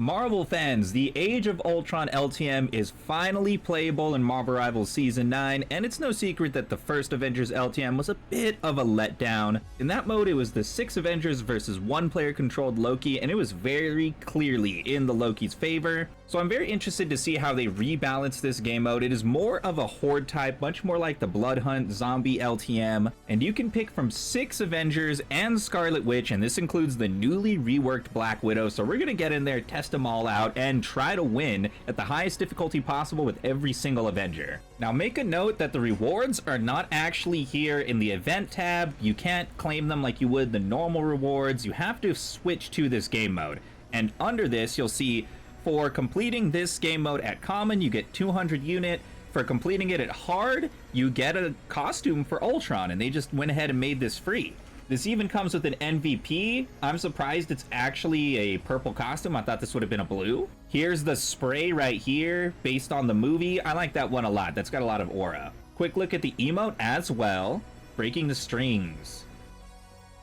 Marvel fans, the Age of Ultron LTM is finally playable in Marvel Rivals Season 9, and it's no secret that the first Avengers LTM was a bit of a letdown. In that mode, it was the 6 Avengers versus 1 player-controlled Loki, and it was very clearly in the Loki's favor. So I'm very interested to see how they rebalance this game mode. It is more of a horde type, much more like the Blood Hunt Zombie LTM, and you can pick from 6 Avengers and Scarlet Witch, and this includes the newly reworked Black Widow, so we're gonna get in there, test them all out, and try to win at the highest difficulty possible with every single Avenger. Now make a note that the rewards are not actually here in the event tab. You can't claim them like you would the normal rewards. You have to switch to this game mode, and under this you'll see for completing this game mode at common, you get 200 unit. For completing it at hard, you get a costume for Ultron, and they just went ahead and made this free. This even comes with an MVP. I'm surprised it's actually a purple costume. I thought this would have been a blue. Here's the spray right here, based on the movie. I like that one a lot. That's got a lot of aura. Quick look at the emote as well. Breaking the strings.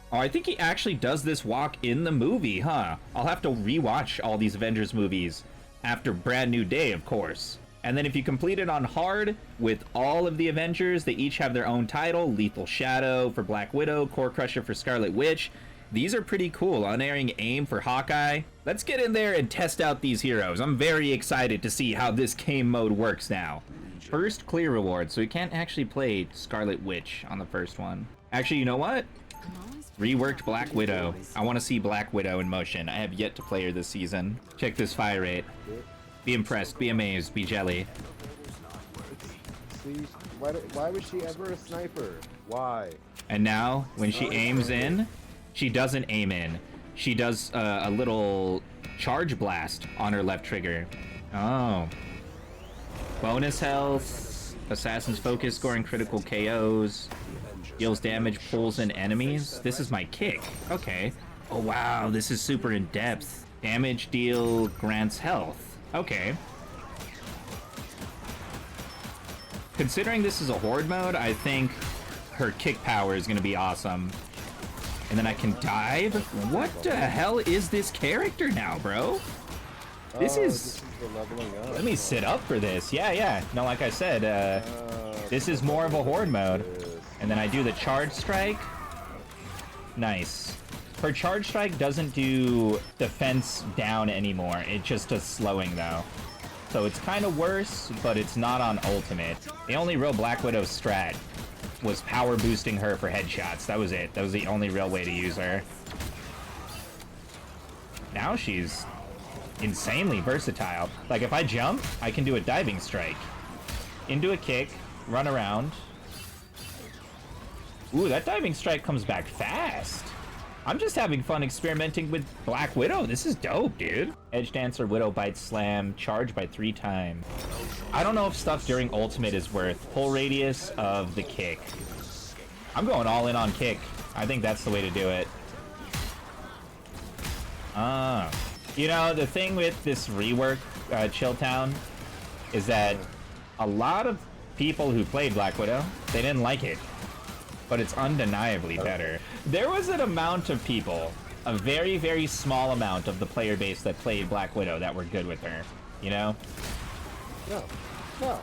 Oh, I think he actually does this walk in the movie, huh? I'll have to rewatch all these Avengers movies after Brand New Day, of course. And then if you complete it on hard with all of the Avengers, they each have their own title. Lethal Shadow for Black Widow, Core Crusher for Scarlet Witch. These are pretty cool. Unerring Aim for Hawkeye. Let's get in there and test out these heroes. I'm very excited to see how this game mode works now. First clear reward, so we can't actually play Scarlet Witch on the first one. Actually, you know what? Reworked Black Widow. I want to see Black Widow in motion. I have yet to play her this season. Check this fire rate. Be impressed, be amazed, be jelly. See, why was she ever a sniper? Why? And now, when she aims in, she doesn't aim in. She does a little charge blast on her left trigger. Oh. Bonus health, Assassin's Focus, scoring critical KOs. Deals damage, pulls in enemies. This is my kick. Okay. Oh wow, this is super in depth. Damage deal grants health. Okay. Considering this is a horde mode, I think her kick power is gonna be awesome. And then I can dive? What the hell is this character now, bro? This is the leveling up. Let me sit up for this. Yeah. No, like I said, this is more of a horde mode. And then I do the charge strike. Nice. Her charge strike doesn't do defense down anymore. It just does slowing though. So it's kind of worse, but it's not on ultimate. The only real Black Widow strat was power boosting her for headshots. That was it. That was the only real way to use her. Now she's insanely versatile. Like if I jump, I can do a diving strike. Into a kick, run around. Ooh, that diving strike comes back fast. I'm just having fun experimenting with Black Widow. This is dope, dude. Edge Dancer, Widow Bite Slam, charge by 3 times. I don't know if stuff during ultimate is worth pull radius of the kick. I'm going all in on kick. I think that's the way to do it. You know, the thing with this rework, Chilltown, is that a lot of people who played Black Widow, they didn't like it. But it's undeniably better. There was an amount of people, a very, very small amount of the player base that played Black Widow that were good with her, you know? No.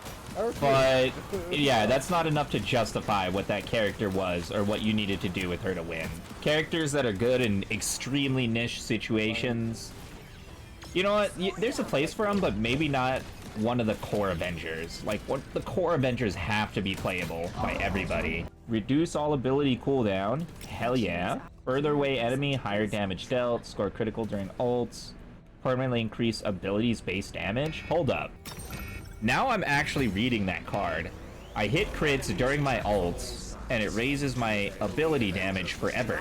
But, yeah, that's not enough to justify what that character was or what you needed to do with her to win. Characters that are good in extremely niche situations, you know what? There's a place for them, but maybe not one of the core Avengers. Like, what the core Avengers have to be playable by everybody. Reduce all ability cooldown. Hell yeah. Further away enemy, higher damage dealt. Score critical during ults. Permanently increase abilities base damage. Hold up. Now I'm actually reading that card. I hit crits during my ults, and it raises my ability damage forever.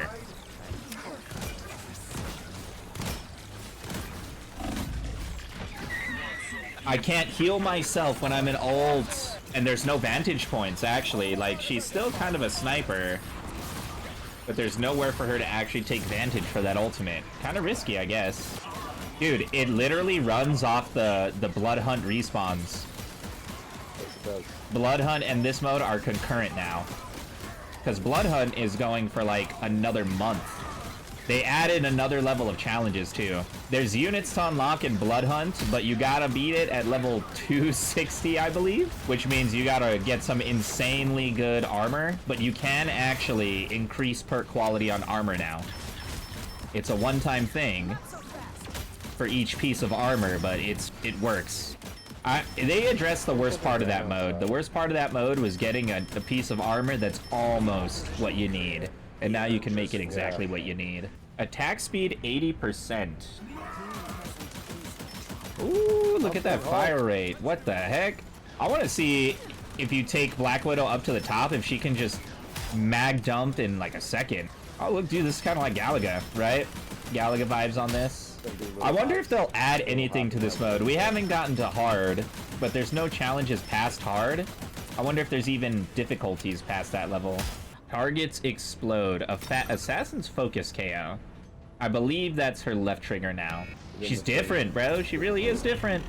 I can't heal myself when I'm in ult, and there's no vantage points, actually. Like, she's still kind of a sniper, but there's nowhere for her to actually take vantage for that ultimate. Kind of risky, I guess. Dude, it literally runs off the Blood Hunt respawns. Blood Hunt and this mode are concurrent now. Because Blood Hunt is going for, like, another month. They added another level of challenges too. There's units to unlock in Blood Hunt, but you gotta beat it at level 260, I believe, which means you gotta get some insanely good armor, but you can actually increase perk quality on armor now. It's a one-time thing for each piece of armor, but it works. They addressed the worst part of that mode. The worst part of that mode was getting a piece of armor that's almost what you need. And now you can make it exactly what you need. Attack speed 80%. Ooh, look at that fire rate. What the heck? I want to see if you take Black Widow up to the top, if she can just mag dump in like a second. Oh, look, dude, this is kind of like Galaga, right? Galaga vibes on this. I wonder if they'll add anything to this mode. We haven't gotten to hard, but there's no challenges past hard. I wonder if there's even difficulties past that level. Targets explode. Assassin's focus KO. I believe that's her left trigger now. She's different, bro. She really is different.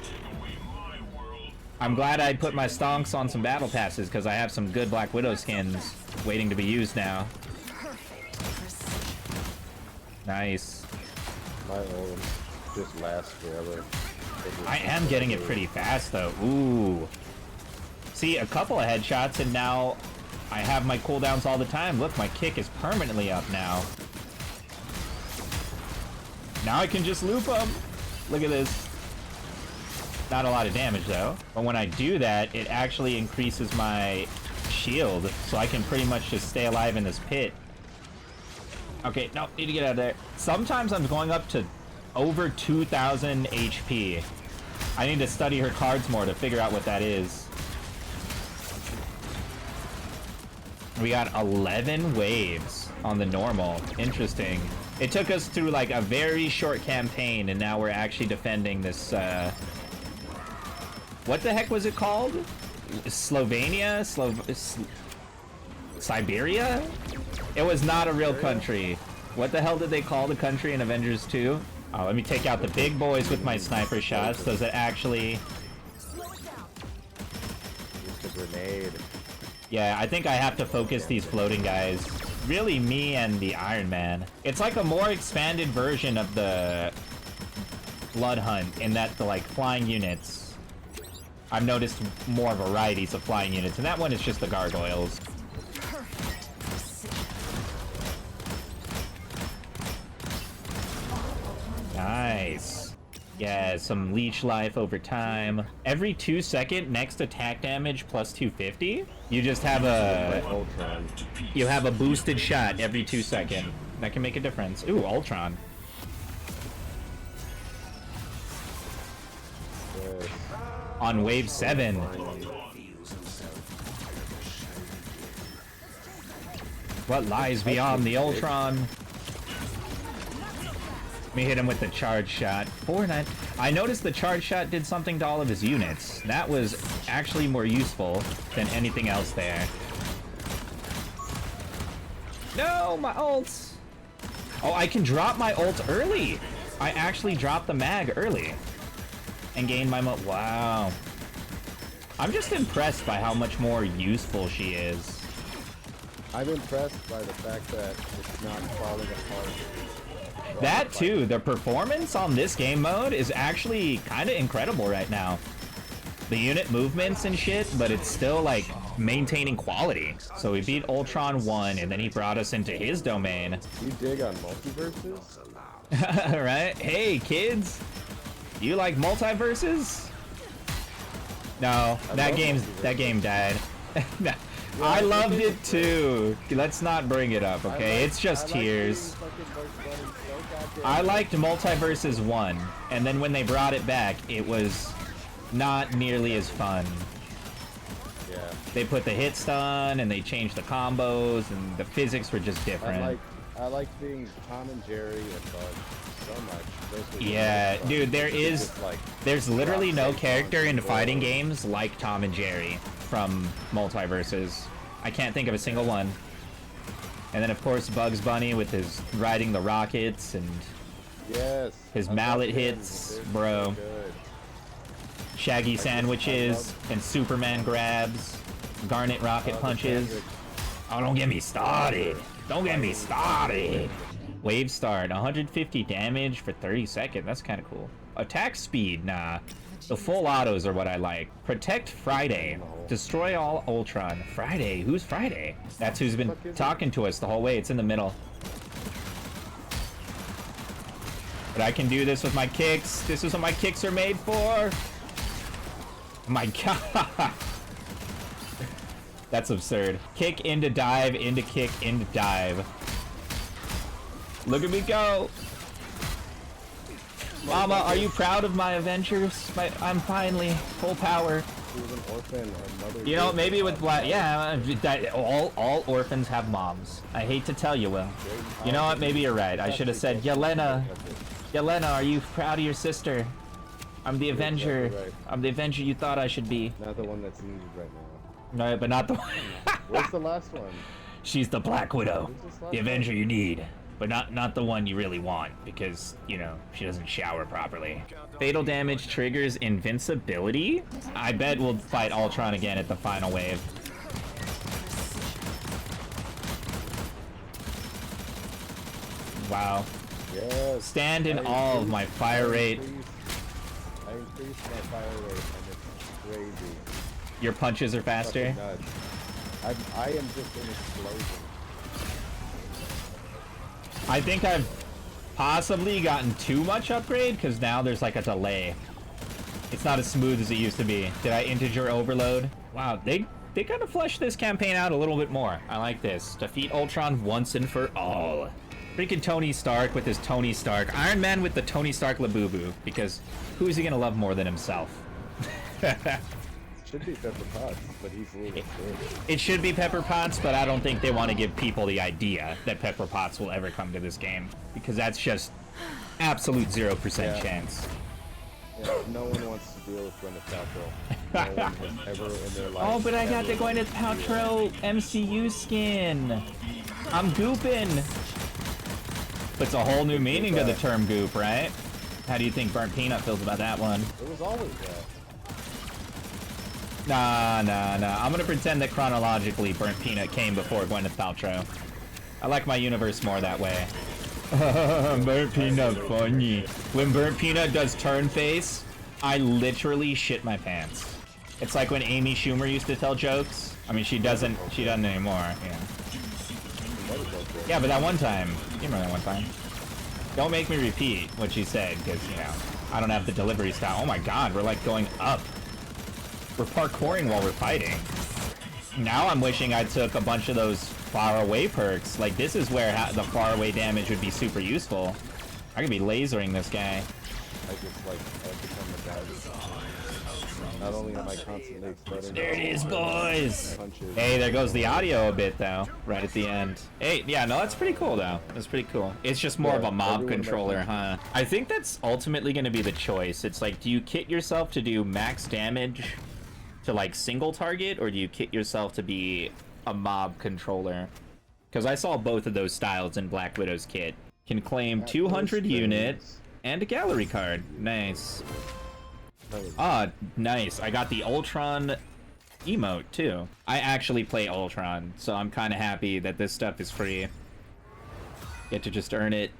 I'm glad I put my stonks on some battle passes because I have some good Black Widow skins waiting to be used now. Nice. My own just lasts forever. I am getting it pretty fast though. Ooh. See, a couple of headshots and now I have my cooldowns all the time. Look, my kick is permanently up now. Now I can just loop them. Look at this. Not a lot of damage though. But when I do that, it actually increases my shield. So I can pretty much just stay alive in this pit. Okay, no, need to get out of there. Sometimes I'm going up to over 2,000 HP. I need to study her cards more to figure out what that is. We got 11 waves on the normal. Interesting. It took us through like a very short campaign and now we're actually defending this, what the heck was it called? Slovenia? Siberia? It was not a real country. What the hell did they call the country in Avengers 2? Oh, let me take out the big boys with my sniper shots. Does it actually... Just a grenade. Yeah, I think I have to focus these floating guys. Really, me and the Iron Man. It's like a more expanded version of the Blood Hunt in that the like flying units. I've noticed more varieties of flying units, and that one is just the gargoyles. Nice. Yeah, some leech life over time. Every 2 second next attack damage plus 250. You just have a boosted shot every 2 second. That can make a difference. Ooh, Ultron. On wave 7. What lies beyond the Ultron? Let me hit him with the charge shot. 4-9. I noticed the charge shot did something to all of his units. That was actually more useful than anything else there. No, my ults. Oh, I can drop my ult early. I actually dropped the mag early and gained my wow. I'm just impressed by how much more useful she is. I'm impressed by the fact that it's not falling apart. That too, the performance on this game mode is actually kind of incredible right now. The unit movements and shit, but it's still like maintaining quality. So we beat Ultron 1 and then he brought us into his domain. You dig on Multiversus? Right? Hey kids, you like Multiversus? No, that game died. I loved it too. Let's not bring it up, okay? It's just tears. I liked Multiversus 1, and then when they brought it back, it was not nearly as fun. Yeah. They put the hit stun, and they changed the combos, and the physics were just different. I like being Tom and Jerry and Bug so much. Yeah, dude, there's literally no character in fighting games like Tom and Jerry from Multiversus. I can't think of a single one. And then of course Bugs Bunny with his riding the rockets and his mallet hits, bro. Shaggy sandwiches and Superman grabs, Garnet rocket punches. Oh, don't get me started. Don't get me started. Wave start, 150 damage for 30 seconds. That's kind of cool. Attack speed, nah. The full autos are what I like. Protect Friday. Destroy all Ultron. Friday? Who's Friday? That's who's been talking to us the whole way. It's in the middle. But I can do this with my kicks. This is what my kicks are made for. My god. That's absurd. Kick into dive, into kick, into dive. Look at me go. Mama, are you proud of my Avengers? I'm finally full power. She was an orphan. Her mother. You know, maybe with black, yeah, all orphans have moms. I hate to tell you, Will. You know what? Maybe you're right. I should have said, Yelena. Yelena, are you proud of your sister? I'm the Avenger. I'm the Avenger you thought I should be. Not the one that's needed right now. No, but not the one. Where's the last one? She's the Black Widow. The Avenger you need. But not the one you really want, because, you know, she doesn't shower properly. Fatal damage triggers invincibility? I bet we'll fight Ultron again at the final wave. Wow. Yes. Stand in awe of my fire rate. I increased my fire rate, and it's crazy. Your punches are faster? I am just an explosion. I think I've possibly gotten too much upgrade, because now there's like a delay. It's not as smooth as it used to be. Did I integer overload? Wow, they kind of fleshed this campaign out a little bit more. I like this. Defeat Ultron once and for all. Freaking Tony Stark with his Tony Stark. Iron Man with the Tony Stark Labubu, because who is he gonna love more than himself? Should be Pepper Potts, but he's a little big. It should be Pepper Potts, but I don't think they want to give people the idea that Pepper Potts will ever come to this game, because that's just absolute 0% chance. Yeah, no one wants to deal with Gwyneth Paltrow. No one has ever in their life. Oh, but I got the Gwyneth Paltrow MCU skin. I'm gooping. Puts a whole new meaning to the term goop, right? How do you think Burnt Peanut feels about that one? It was always that. Nah. I'm gonna pretend that chronologically Burnt Peanut came before Gwyneth Paltrow. I like my universe more that way. Burnt Peanut funny. When Burnt Peanut does turn face, I literally shit my pants. It's like when Amy Schumer used to tell jokes. I mean, she doesn't anymore, yeah. Yeah, but that one time, you remember that one time? Don't make me repeat what she said, because, you know, I don't have the delivery style. Oh my god, we're like going up. We're parkouring while we're fighting. Now I'm wishing I took a bunch of those far away perks. Like, this is where the far away damage would be super useful. I could be lasering this guy. I just like, I've become the guy that's not only am I constantly exploding. There it is, boys! Hey, there goes the audio a bit, though, right at the end. Hey, yeah, no, that's pretty cool, though. That's pretty cool. It's just more of a mob controller, huh? I think that's ultimately going to be the choice. It's like, do you kit yourself to do max damage to like single target, or do you kit yourself to be a mob controller? Because I saw both of those styles in Black Widow's kit. Can claim 200 units and a gallery card. Nice. Ah, nice. I got the Ultron emote too. I actually play Ultron, so I'm kind of happy that this stuff is free. Get to just earn it.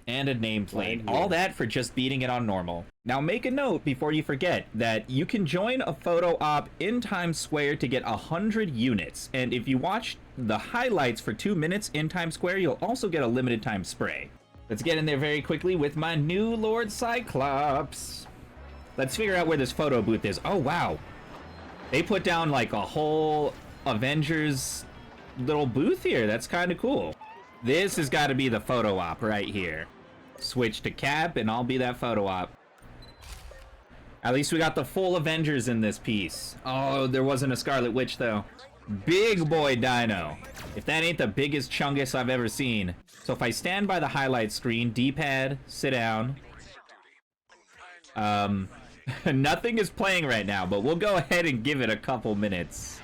And a nameplate. All that for just beating it on normal. Now make a note before you forget that you can join a photo op in Times Square to get 100 units. And if you watch the highlights for 2 minutes in Times Square, you'll also get a limited time spray. Let's get in there very quickly with my new Lord Cyclops. Let's figure out where this photo booth is. Oh, wow. They put down like a whole Avengers little booth here. That's kind of cool. This has got to be the photo op right here. Switch to Cap and I'll be that photo op. At least we got the full Avengers in this piece. Oh, there wasn't a Scarlet Witch though. Big boy Dino. If that ain't the biggest chungus I've ever seen. So if I stand by the highlight screen, D-pad, sit down. Nothing is playing right now, but we'll go ahead and give it a couple minutes.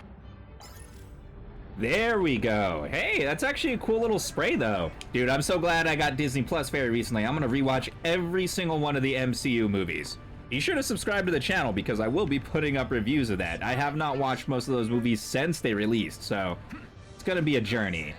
There we go. Hey, that's actually a cool little spray though. Dude, I'm so glad I got Disney Plus very recently. I'm gonna rewatch every single one of the MCU movies. Be sure to subscribe to the channel because I will be putting up reviews of that. I have not watched most of those movies since they released, so it's gonna be a journey.